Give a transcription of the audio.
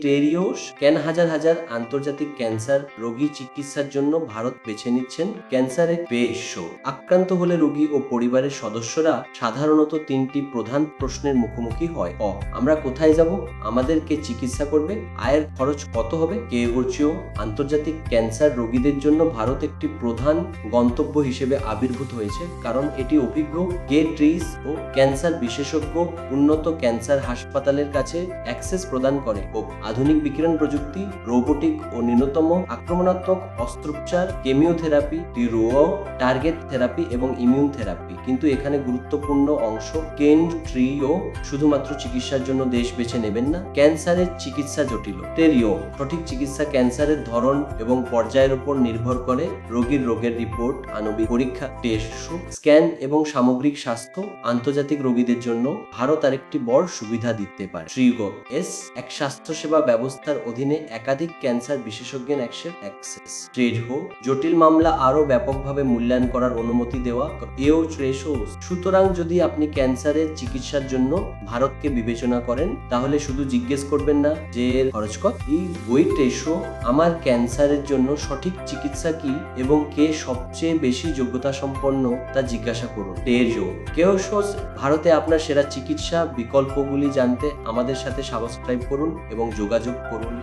টেরিওস কেন হাজার হাজার আন্তর্জাতিক ক্যান্সার রোগী চিকিৎসার জন্য ভারত বেছে নিচ্ছেন? ক্যান্সারের আক্রান্ত হলে রোগী ও পরিবারের সদস্যরা সাধারণত তিনটি প্রধান প্রশ্নের মুখোমুখি হয়। আমরা কোথায় যাব? আমাদেরকে চিকিৎসা করবে? আয়ের খরচ কত হবে? কে এগোচ্ছেও? আন্তর্জাতিক ক্যান্সার রোগীদের জন্য ভারত একটি প্রধান গন্তব্য হিসেবে আবির্ভূত হয়েছে, কারণ এটি অভিজ্ঞ ট্রিস ও ক্যান্সার বিশেষজ্ঞ উন্নত ক্যান্সার হাসপাতালের কাছে অ্যাক্সেস প্রদান করে। আধুনিক বিকিরণ প্রযুক্তি, রোবোটিক ও ন্যূনতম আক্রমণাত্মক অস্ত্রোপচার, কেমিওথেরাপি, টার্গেট থেরাপি এবং ইমিউন থেরাপি। কিন্তু এখানে গুরুত্বপূর্ণ অংশ, ট্রিও শুধুমাত্র চিকিৎসার জন্য দেশ বেছে নেবেন না। ক্যান্সারের চিকিৎসা জটিল। সঠিক চিকিৎসা ক্যান্সারের ধরন এবং পর্যায়ের উপর নির্ভর করে। রোগের রিপোর্ট, আণবিক পরীক্ষা, টেস্ট, স্ক্যান এবং সামগ্রিক স্বাস্থ্য। আন্তর্জাতিক রোগীদের জন্য ভারত আরেকটি বড় সুবিধা দিতে পারে। এক স্বাস্থ্যসেবা ব্যবস্থার অধীনে একাধিক ক্যান্সার বিশেষজ্ঞের অ্যাক্সেস। জটিল মামলা আরো ব্যাপকভাবে মূল্যায়ন করার অনুমতি দেওয়া। সুতরাং যদি আপনি ক্যান্সারের চিকিৎসার জন্য ভারতকে বিবেচনা করেন, তাহলে শুধু জিজ্ঞেস করবেন না যে এর খরচ কত। আমার ক্যান্সারের জন্য সঠিক চিকিৎসা কি এবং কে সবচেয়ে বেশি যোগ্যতা সম্পন্ন তা জিজ্ঞাসা করুন। ভারতে আপনার সেরা চিকিৎসা বিকল্পগুলি জানতে আমাদের সাথে সাবস্ক্রাইব করুন এবং যোগাযোগ করুন।